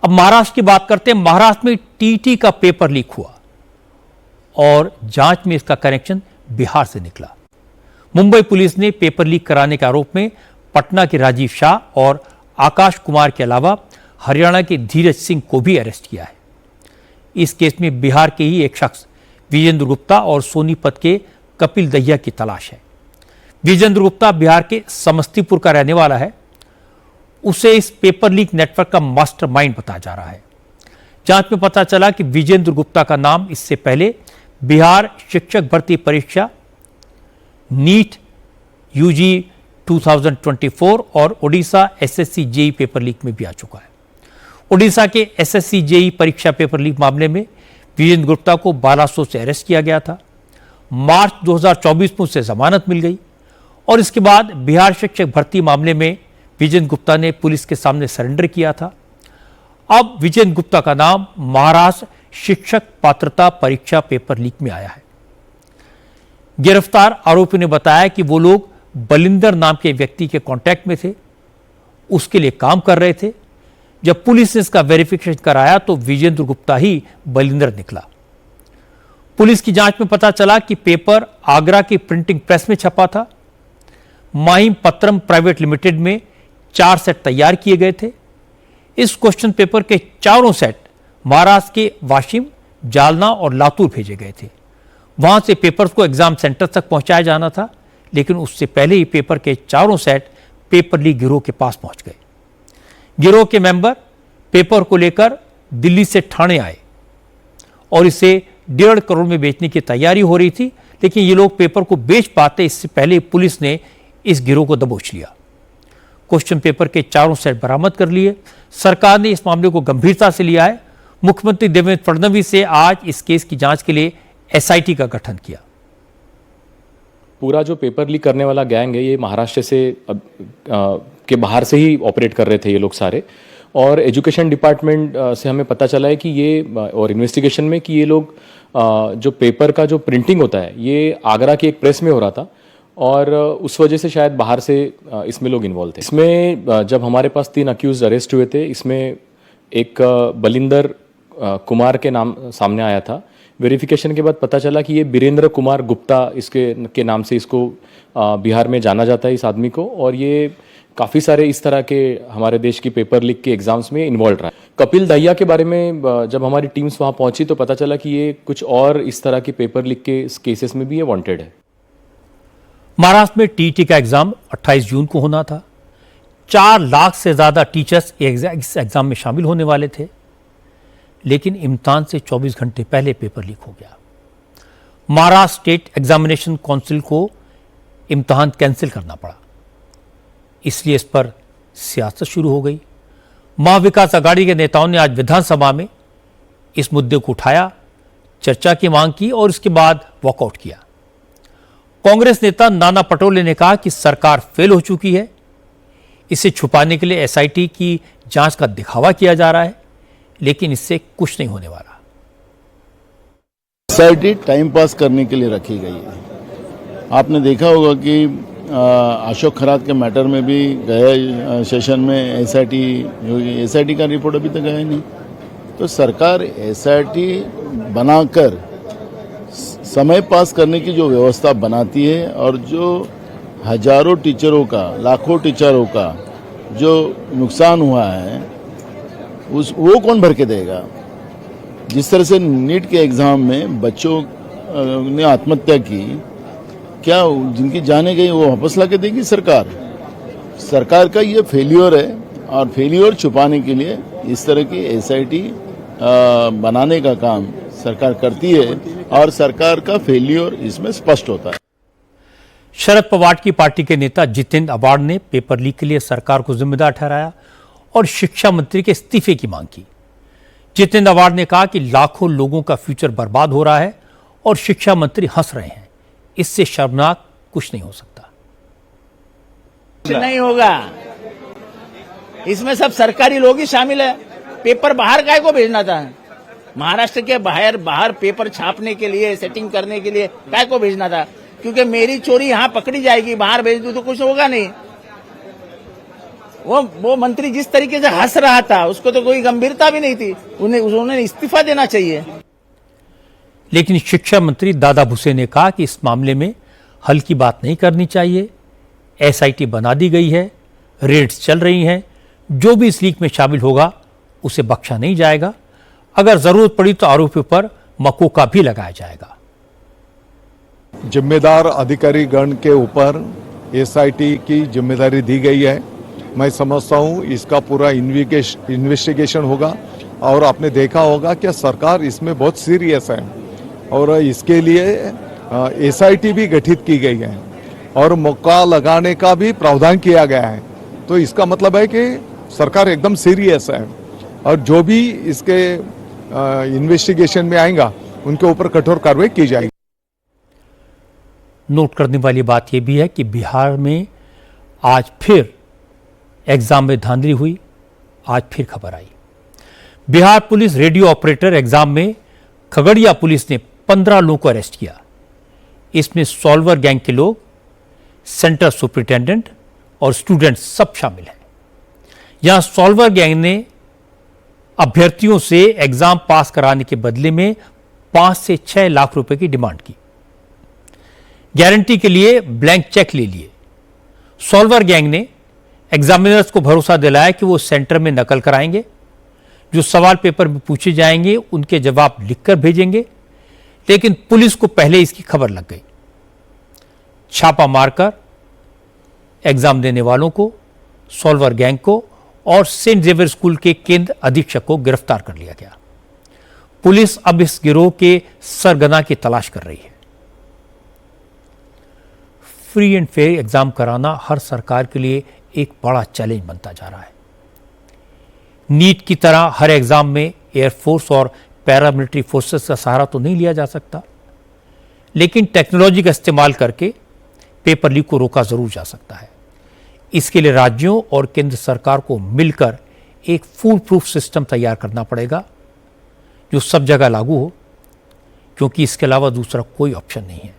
अब महाराष्ट्र की बात करते हैं। महाराष्ट्र में टीटी का पेपर लीक हुआ और जांच में इसका कनेक्शन बिहार से निकला। मुंबई पुलिस ने पेपर लीक कराने के आरोप में पटना के राजीव शाह और आकाश कुमार के अलावा हरियाणा के धीरज सिंह को भी अरेस्ट किया है। इस केस में बिहार के ही एक शख्स विजेंद्र गुप्ता और सोनीपत के कपिल दहिया की तलाश है। विजेंद्र गुप्ता बिहार के समस्तीपुर का रहने वाला है। उसे इस पेपर लीक नेटवर्क का मास्टरमाइंड बताया जा रहा है। जांच में पता चला कि विजेंद्र गुप्ता का नाम इससे पहले बिहार शिक्षक भर्ती परीक्षा नीट यूजी 2024 और Odisha SSC JE paper leak में भी आ चुका है। ओडिशा के एसएससी जेई परीक्षा पेपर लीक मामले में विजेंद्र गुप्ता को बालासोर से अरेस्ट किया गया था। मार्च 2024 में उसे जमानत मिल गई और इसके बाद बिहार शिक्षक भर्ती मामले में विजेंद्र गुप्ता ने पुलिस के सामने सरेंडर किया था। अब विजेंद्र गुप्ता का नाम महाराष्ट्र शिक्षक पात्रता परीक्षा पेपर लीक में आया है। गिरफ्तार आरोपी ने बताया कि वो लोग बलिंदर नाम के व्यक्ति के कांटेक्ट में थे, उसके लिए काम कर रहे थे। जब पुलिस ने इसका वेरिफिकेशन कराया तो विजेंद्र गुप्ता ही बलिंदर निकला। पुलिस की जांच में पता चला कि पेपर आगरा की प्रिंटिंग प्रेस में छपा था। माहिम पत्रम प्राइवेट लिमिटेड में 4 सेट तैयार किए गए थे। इस क्वेश्चन पेपर के चारों सेट महाराष्ट्र के वाशिम, जालना और लातूर भेजे गए थे। वहां से पेपर्स को एग्जाम सेंटर तक पहुंचाया जाना था, लेकिन उससे पहले ही पेपर के चारों सेट पेपर लीक गिरोह के पास पहुंच गए। गिरोह के मेंबर पेपर को लेकर दिल्ली से ठाणे आए और इसे 1.5 करोड़ में बेचने की तैयारी हो रही थी, लेकिन ये लोग पेपर को बेच पाते इससे पहले पुलिस ने इस गिरोह को दबोच लिया। क्वेश्चन पेपर के चारों सेट बरामद कर लिए। सरकार ने इस मामले को गंभीरता से लिया है। मुख्यमंत्री देवेंद्र फडणवीस से आज इस केस की जांच के लिए एसआईटी का गठन किया। पूरा जो पेपर लीक करने वाला गैंग है ये महाराष्ट्र से के बाहर से ही ऑपरेट कर रहे थे ये लोग सारे, और एजुकेशन डिपार्टमेंट से हमें पता चला है कि ये और इन्वेस्टिगेशन में कि ये लोग जो पेपर का जो प्रिंटिंग होता है ये आगरा की एक प्रेस में हो रहा था और उस वजह से शायद बाहर से इसमें लोग इन्वॉल्व थे। इसमें जब हमारे पास 3 अक्यूज अरेस्ट हुए थे, इसमें एक बलिंदर कुमार के नाम सामने आया था। वेरिफिकेशन के बाद पता चला कि ये बीरेंद्र कुमार गुप्ता इसके नाम से इसको बिहार में जाना जाता है इस आदमी को, और ये काफ़ी सारे इस तरह के हमारे देश की पेपर लीक के एग्जाम्स में इन्वॉल्व रहा है। कपिल दहिया के बारे में जब हमारी टीम्स वहाँ पहुंची तो पता चला कि ये कुछ और इस तरह की पेपर लीक के केसेस में भी ये वांटेड है। महाराष्ट्र में टीटी का एग्जाम 28 जून को होना था। 4 लाख से ज्यादा टीचर्स इस एग्जाम में शामिल होने वाले थे, लेकिन इम्तिहान से 24 घंटे पहले पेपर लीक हो गया। महाराष्ट्र स्टेट एग्जामिनेशन काउंसिल को इम्तिहान कैंसिल करना पड़ा, इसलिए इस पर सियासत शुरू हो गई। महाविकास आघाड़ी के नेताओं ने आज विधानसभा में इस मुद्दे को उठाया, चर्चा की मांग की और इसके बाद वॉकआउट किया। कांग्रेस नेता नाना पटोले ने कहा कि सरकार फेल हो चुकी है, इसे छुपाने के लिए एसआईटी की जांच का दिखावा किया जा रहा है, लेकिन इससे कुछ नहीं होने वाला। एसआईटी टाइम पास करने के लिए रखी गई है। आपने देखा होगा कि अशोक खरात के मैटर में भी गए सेशन में एसआईटी का रिपोर्ट अभी तक गया नहीं। तो सरकार एसआईटी बनाकर समय पास करने की जो व्यवस्था बनाती है और जो हजारों टीचरों का, लाखों टीचरों का जो नुकसान हुआ है वो कौन भर के देगा। जिस तरह से नीट के एग्जाम में बच्चों ने आत्महत्या की, क्या जिनकी जाने गई वो वापस ला के देगी सरकार का ये फेल्योर है, और फेल्योर छुपाने के लिए इस तरह की एसआईटी बनाने का काम सरकार करती है और सरकार का फेल्योर इसमें स्पष्ट होता है। शरद पवार की पार्टी के नेता जितेंद्र आवाड़ ने पेपर लीक के लिए सरकार को जिम्मेदार ठहराया और शिक्षा मंत्री के इस्तीफे की मांग की। जितेंद्र आवाड़ ने कहा कि लाखों लोगों का फ्यूचर बर्बाद हो रहा है और शिक्षा मंत्री हंस रहे हैं, इससे शर्मनाक कुछ नहीं हो सकता। नहीं होगा, इसमें सब सरकारी लोग ही शामिल है। पेपर बाहर काय को भेजना था? महाराष्ट्र के बाहर पेपर छापने के लिए, सेटिंग करने के लिए काय को भेजना था? क्योंकि मेरी चोरी यहाँ पकड़ी जाएगी, बाहर भेज दूं तो कुछ होगा नहीं। वो मंत्री जिस तरीके से हंस रहा था उसको तो कोई गंभीरता भी नहीं थी, उन्होंने इस्तीफा देना चाहिए। लेकिन शिक्षा मंत्री दादा भुसे ने कहा कि इस मामले में हल की बात नहीं करनी चाहिए। एसआईटी बना दी गई है, रेड्स चल रही हैं, जो भी इस लीक में शामिल होगा उसे बख्शा नहीं जाएगा। अगर जरूरत पड़ी तो आरोपियों पर मकोका भी लगाया जाएगा। जिम्मेदार अधिकारी गण के ऊपर एसआईटी की जिम्मेदारी दी गई है। मैं समझता हूं इसका पूरा इन्वेस्टिगेशन होगा और आपने देखा होगा कि सरकार इसमें बहुत सीरियस है और इसके लिए एसआईटी भी गठित की गई है और मौका लगाने का भी प्रावधान किया गया है। तो इसका मतलब है कि सरकार एकदम सीरियस है और जो भी इसके इन्वेस्टिगेशन में आएगा उनके ऊपर कठोर कार्रवाई की जाएगी। नोट करने वाली बात यह भी है कि बिहार में आज फिर एग्जाम में धांधली हुई। आज फिर खबर आई, Bihar police radio operator exam में खगड़िया पुलिस ने 15 लोगों को अरेस्ट किया। इसमें सॉल्वर गैंग के लोग, सेंटर सुपरिटेंडेंट और स्टूडेंट्स सब शामिल हैं। यहां सॉल्वर गैंग ने अभ्यर्थियों से एग्जाम पास कराने के बदले में 5 से 6 लाख रुपए की डिमांड की। गारंटी के लिए ब्लैंक चेक ले लिए। सॉल्वर गैंग ने एग्जामिनर्स को भरोसा दिलाया कि वो सेंटर में नकल कराएंगे, जो सवाल पेपर में पूछे जाएंगे उनके जवाब लिखकर भेजेंगे। लेकिन पुलिस को पहले इसकी खबर लग गई। छापा मारकर एग्जाम देने वालों को, सॉल्वर गैंग को और सेंट जेवियर स्कूल के केंद्र अधीक्षक को गिरफ्तार कर लिया गया। पुलिस अब इस गिरोह के सरगना की तलाश कर रही है। फ्री एंड फेयर एग्जाम कराना हर सरकार के लिए एक बड़ा चैलेंज बनता जा रहा है। नीट की तरह हर एग्जाम में एयरफोर्स और पैरामिलिट्री फोर्सेस का सहारा तो नहीं लिया जा सकता, लेकिन टेक्नोलॉजी का इस्तेमाल करके पेपर लीक को रोका जरूर जा सकता है। इसके लिए राज्यों और केंद्र सरकार को मिलकर एक फूल प्रूफ सिस्टम तैयार करना पड़ेगा जो सब जगह लागू हो, क्योंकि इसके अलावा दूसरा कोई ऑप्शन नहीं है।